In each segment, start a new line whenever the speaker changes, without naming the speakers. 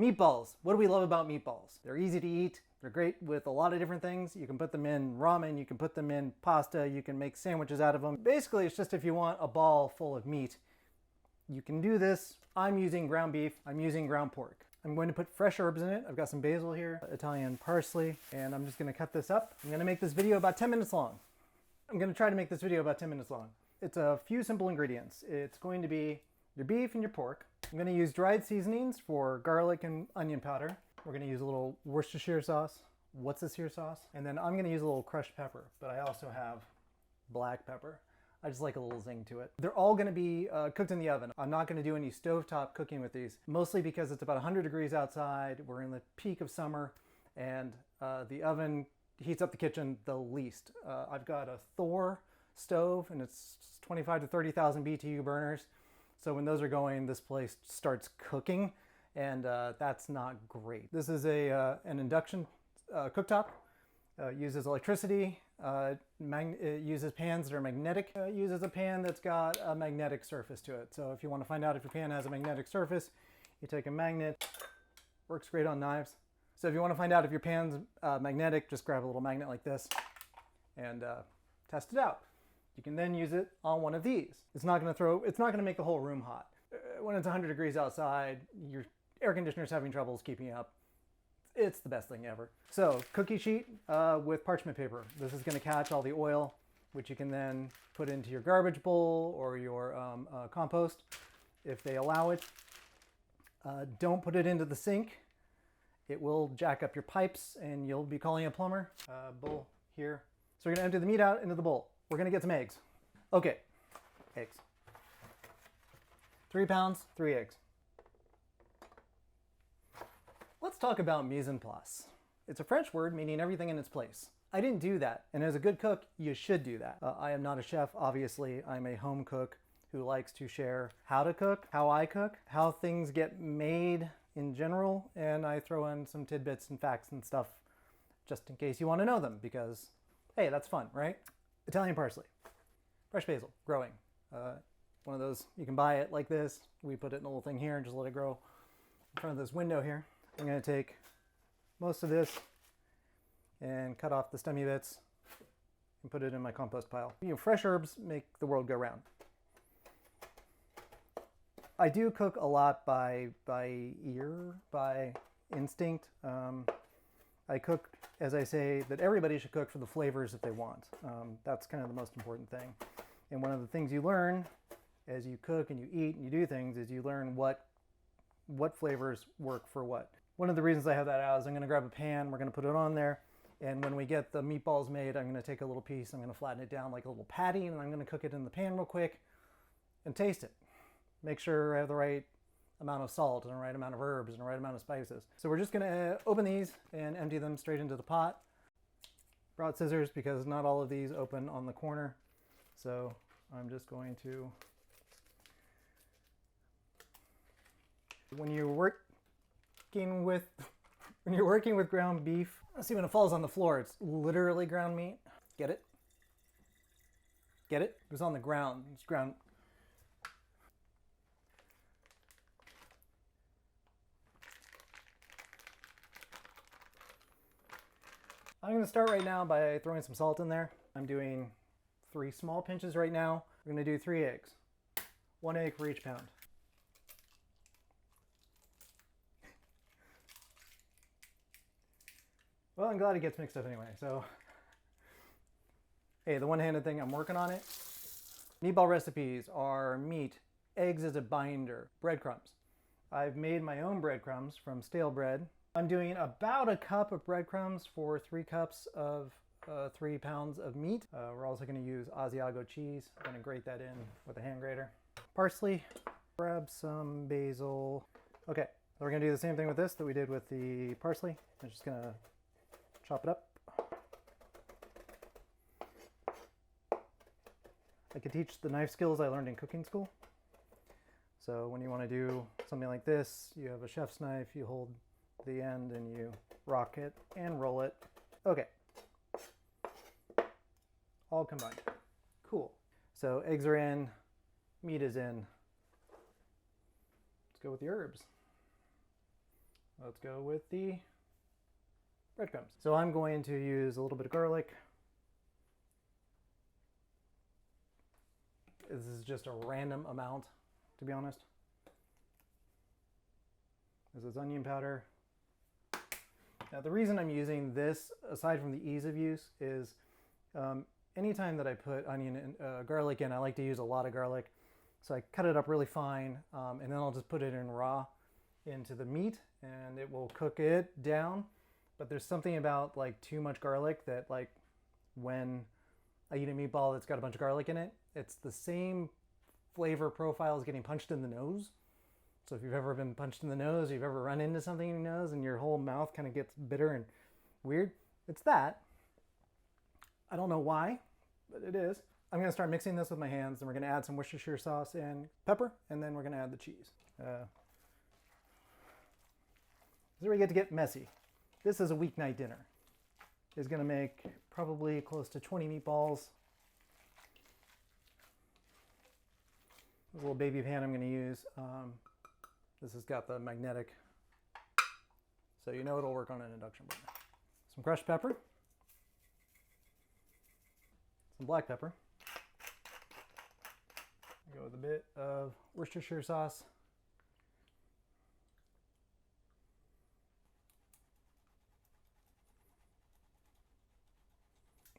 Meatballs. What do we love about meatballs? They're easy to eat. They're great with a lot of different things. You can put them in ramen, you can put them in pasta, you can make sandwiches out of them. Basically, it's just if you want a ball full of meat, you can do this. I'm using ground beef, I'm using ground pork. I'm going to put fresh herbs in it. I've got some basil here, Italian parsley, and I'm just gonna cut this up. I'm gonna make this video about 10 minutes long. I'm gonna try to make this video about 10 minutes long. It's a few simple ingredients. It's going to be your beef and your pork. I'm gonna use dried seasonings for garlic and onion powder. We're gonna use a little Worcestershire sauce. What's this here sauce? And then I'm gonna use a little crushed pepper, but I also have black pepper. I just like a little zing to it. They're all gonna be cooked in the oven. I'm not gonna do any stovetop cooking with these, mostly because it's about 100 degrees outside. We're in the peak of summer, and the oven heats up the kitchen the least. I've got a Thor stove, and it's 25 to 30,000 BTU burners. So when those are going, this place starts cooking, and that's not great. This is an induction cooktop. Uses electricity. It uses pans that are magnetic. Uses a pan that's got a magnetic surface to it. So if you want to find out if your pan has a magnetic surface, you take a magnet. Works great on knives. So if you want to find out if your pan's magnetic, just grab a little magnet like this and test it out. You can then use it on one of these. It's not going to make the whole room hot. When it's 100 degrees outside, your air conditioner's having troubles keeping you up. It's the best thing ever. So, cookie sheet with parchment paper. This is going to catch all the oil, which you can then put into your garbage bowl or your compost if they allow it. Don't put it into the sink. It will jack up your pipes and you'll be calling a plumber. Bowl here. So we're going to empty the meat out into the bowl. We're gonna get some eggs. Okay, eggs. 3 pounds, 3 eggs. Let's talk about mise en place. It's a French word meaning everything in its place. I didn't do that, and as a good cook, you should do that. I am not a chef, obviously. I'm a home cook who likes to share how to cook, how I cook, how things get made in general, and I throw in some tidbits and facts and stuff just in case you want to know them, because, hey, that's fun, right? Italian parsley, fresh basil, growing. One of those, you can buy it like this. We put it in a little thing here and just let it grow in front of this window here. I'm going to take most of this and cut off the stemmy bits and put it in my compost pile. You know, fresh herbs make the world go round. I do cook a lot by ear, by instinct. I cook, as I say, that everybody should cook for the flavors that they want. That's kind of the most important thing. And one of the things you learn as you cook and you eat and you do things is you learn what flavors work for what. One of the reasons I have that out is I'm going to grab a pan, we're going to put it on there, and when we get the meatballs made, I'm going to take a little piece, I'm going to flatten it down like a little patty, and I'm going to cook it in the pan real quick and taste it. Make sure I have the right amount of salt and the right amount of herbs and the right amount of spices. So we're just gonna open these and empty them straight into the pot. Brought scissors because not all of these open on the corner. So I'm just going to, when you're working with ground beef, see when it falls on the floor, it's literally ground meat. Get it? Get it? It was on the ground. It's ground. I'm going to start right now by throwing some salt in there. I'm doing 3 small pinches right now. We're going to do 3 eggs. 1 egg for each pound. Well, I'm glad it gets mixed up anyway, so. Hey, the one-handed thing, I'm working on it. Meatball recipes are meat, eggs as a binder, breadcrumbs. I've made my own breadcrumbs from stale bread. I'm doing about a cup of breadcrumbs for 3 cups of 3 pounds of meat. We're also going to use Asiago cheese. I'm going to grate that in with a hand grater. Parsley, grab some basil. Okay, so we're going to do the same thing with this that we did with the parsley. I'm just going to chop it up. I could teach the knife skills I learned in cooking school. So when you want to do something like this, you have a chef's knife, you hold the end and you rock it and roll it. Okay. All combined. Cool. So eggs are in, meat is in. Let's go with the herbs. Let's go with the breadcrumbs. So I'm going to use a little bit of garlic. This is just a random amount, to be honest. This is onion powder. Now the reason I'm using this, aside from the ease of use, is anytime that I put garlic in, I like to use a lot of garlic. So I cut it up really fine, and then I'll just put it in raw into the meat, and it will cook it down. But there's something about like too much garlic that, like, when I eat a meatball that's got a bunch of garlic in it, it's the same flavor profile as getting punched in the nose. So if you've ever been punched in the nose, or you've ever run into something in your nose and your whole mouth kind of gets bitter and weird, it's that. I don't know why, but it is. I'm going to start mixing this with my hands, and we're going to add some Worcestershire sauce and pepper, and then we're going to add the cheese. This is where we get to get messy. This is a weeknight dinner. It's going to make probably close to 20 meatballs. This little baby pan I'm going to use. This has got the magnetic, so you know it'll work on an induction burner. Some crushed pepper. Some black pepper. Go with a bit of Worcestershire sauce.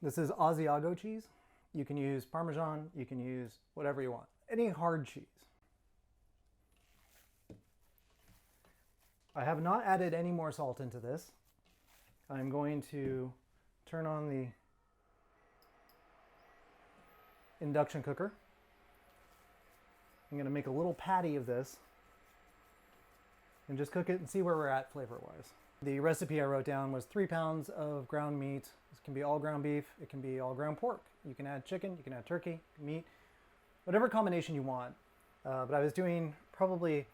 This is Asiago cheese. You can use Parmesan, you can use whatever you want. Any hard cheese. I have not added any more salt into this. I'm going to turn on the induction cooker. I'm going to make a little patty of this and just cook it and see where we're at flavor-wise. The recipe I wrote down was 3 pounds of ground meat. This can be all ground beef, it can be all ground pork. You can add chicken, you can add turkey, meat, whatever combination you want. But I was doing probably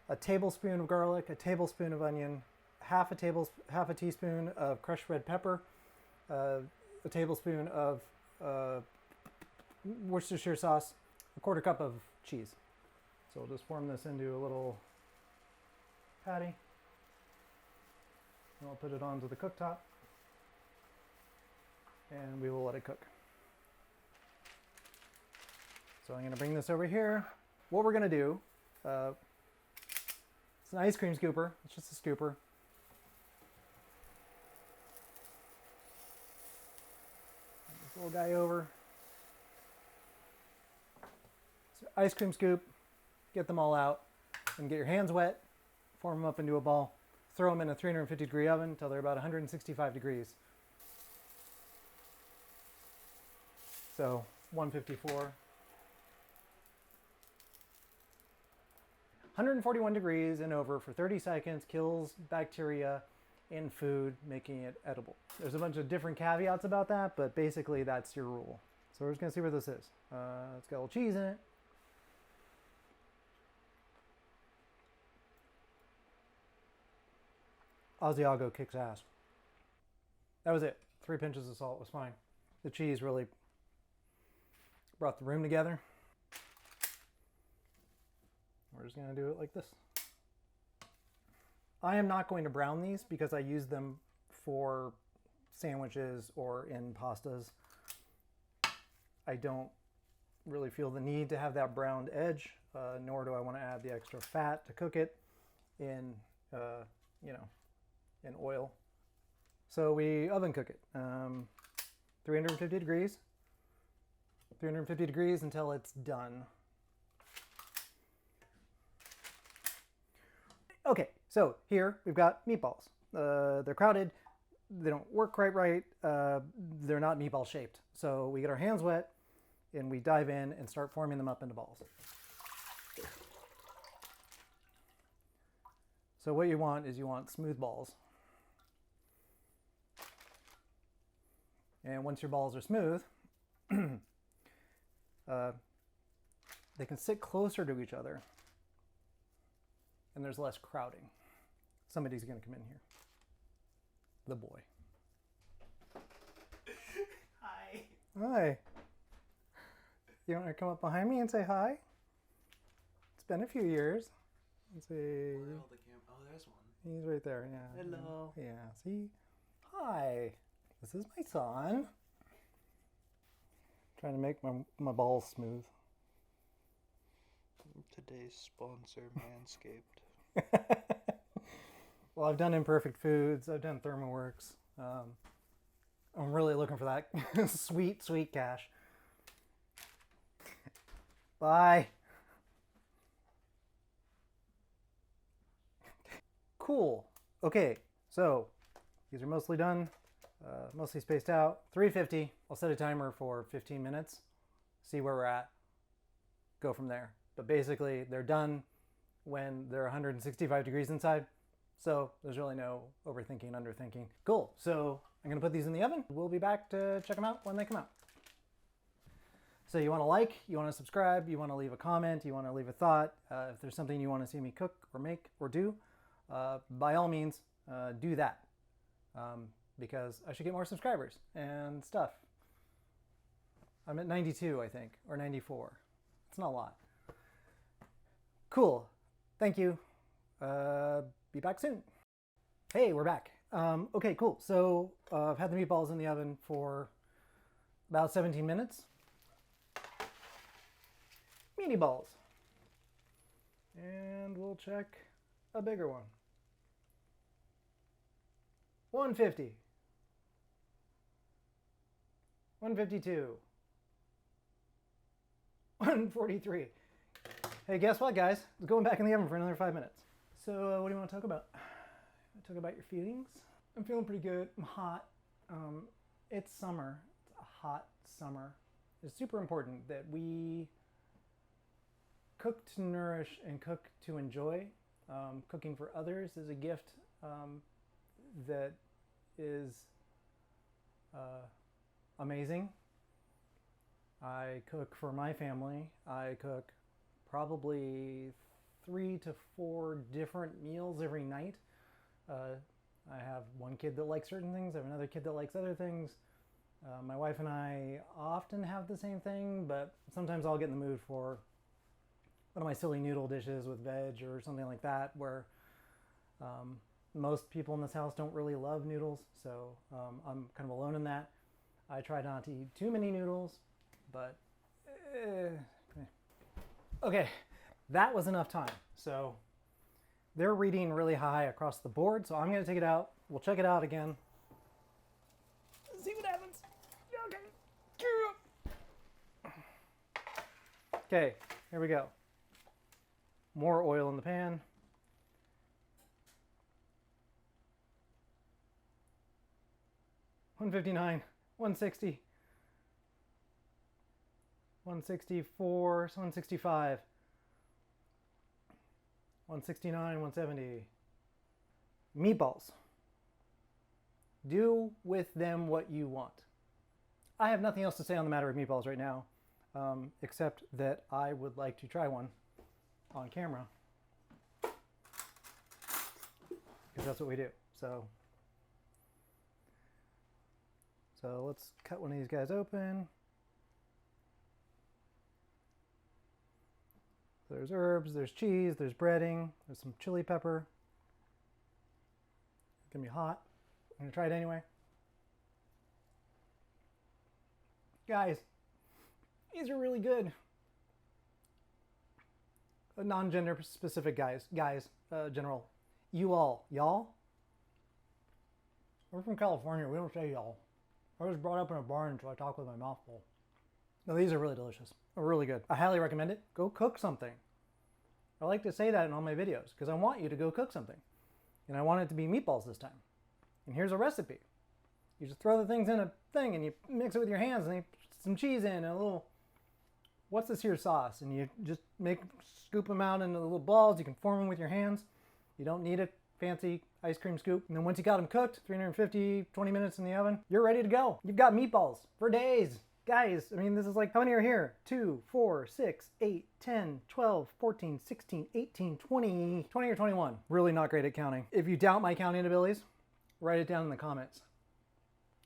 a tablespoon of garlic, a tablespoon of onion, half a teaspoon of crushed red pepper, a tablespoon of Worcestershire sauce, a quarter cup of cheese. So we'll just form this into a little patty. And I'll put it onto the cooktop, and we will let it cook. So I'm going to bring this over here. What we're going to do, it's an ice cream scooper. It's just a scooper. This little guy over. So ice cream scoop. Get them all out and get your hands wet. Form them up into a ball. Throw them in a 350-degree oven until they're about 165 degrees. So 154. 141 degrees and over for 30 seconds kills bacteria in food, making it edible. There's a bunch of different caveats about that, but basically that's your rule. So we're just gonna see where this is. It's got a little cheese in it. Asiago kicks ass. That was it. 3 pinches of salt was fine. The cheese really brought the room together. We're just gonna do it like this. I am not going to brown these because I use them for sandwiches or in pastas. I don't really feel the need to have that browned edge, nor do I want to add the extra fat to cook it in, in oil. So we oven cook it, 350 degrees, 350 degrees until it's done. Okay, so here we've got meatballs. They're crowded, they don't work quite right, they're not meatball shaped. So we get our hands wet and we dive in and start forming them up into balls. So what you want is you want smooth balls. And once your balls are smooth, they can sit closer to each other and there's less crowding. Somebody's gonna come in here. The boy.
Hi.
Hi. You want to come up behind me and say hi? It's been a few years. Let's see.
Where are all the oh, there's one.
He's right there, yeah.
Hello.
Yeah, see? Hi, this is my son. Trying to make my balls smooth.
Today's sponsor, Manscaped.
Well, I've done Imperfect Foods. I've done ThermoWorks. I'm really looking for that sweet, sweet cash. Bye. Cool. Okay, so these are mostly done, mostly spaced out. 350. I'll set a timer for 15 minutes, see where we're at, go from there. But basically, they're done when they're 165 degrees inside. So there's really no overthinking, underthinking. Cool. So I'm going to put these in the oven. We'll be back to check them out when they come out. So you want to like, you want to subscribe, you want to leave a comment, you want to leave a thought. If there's something you want to see me cook or make or do, by all means, do that. Because I should get more subscribers and stuff. I'm at 92, I think, or 94. It's not a lot. Cool. Thank you. Be back soon. Hey, we're back. Okay, cool. So I've had the meatballs in the oven for about 17 minutes. Meaty balls. And we'll check a bigger one. 150. 152. 143. Hey, guess what, guys? It's going back in the oven for another 5 minutes. So, what do you want to talk about? Talk about your feelings? I'm feeling pretty good. I'm hot. It's summer. It's a hot summer. It's super important that we cook to nourish and cook to enjoy. Cooking for others is a gift that is amazing. I cook for my family. I cook probably 3 to 4 different meals every night. I have one kid that likes certain things. I have another kid that likes other things. My wife and I often have the same thing, but sometimes I'll get in the mood for one of my silly noodle dishes with veg or something like that, where most people in this house don't really love noodles, so I'm kind of alone in that. I try not to eat too many noodles, but okay, that was enough time. So they're reading really high across the board, so I'm going to take it out. We'll check it out again. See what happens. Okay, here we go. More oil in the pan. $159, $160, $164, $165, $169, $170. Meatballs. Do with them what you want. I have nothing else to say on the matter of meatballs right now, except that I would like to try one on camera, because that's what we do. So let's cut one of these guys open. There's herbs, there's cheese, there's breading, there's some chili pepper. It's gonna be hot. I'm gonna try it anyway. Guys, these are really good. Non-gender specific guys, general. You all, y'all? We're from California, we don't say y'all. I was brought up in a barn, so I talk with my mouth full. No, these are really delicious. They're really good. I highly recommend it. Go cook something. I like to say that in all my videos because I want you to go cook something. And I want it to be meatballs this time. And here's a recipe. You just throw the things in a thing and you mix it with your hands and you put some cheese in and a little, what's this here sauce? And you just scoop them out into little balls. You can form them with your hands. You don't need a fancy ice cream scoop. And then once you got them cooked, 350, 20 minutes in the oven, you're ready to go. You've got meatballs for days. Guys, I mean, this is like, how many are here? 2, 4, 6, 8, 10, 12, 14, 16, 18, 20 or 21. Really not great at counting. If you doubt my counting abilities, write it down in the comments.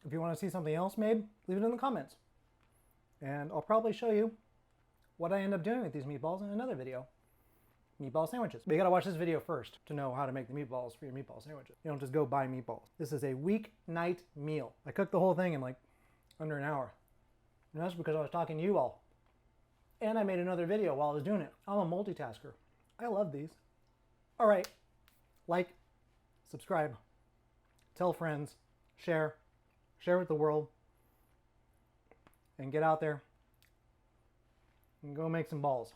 If you want to see something else made, leave it in the comments. And I'll probably show you what I end up doing with these meatballs in another video. meatball sandwiches. But you gotta watch this video first to know how to make the meatballs for your meatball sandwiches. You don't just go buy meatballs. This is a weeknight meal. I cooked the whole thing in like under an hour. And that's because I was talking to you all. And I made another video while I was doing it. I'm a multitasker. I love these. All right, like, subscribe, tell friends, share with the world, and get out there and go make some balls.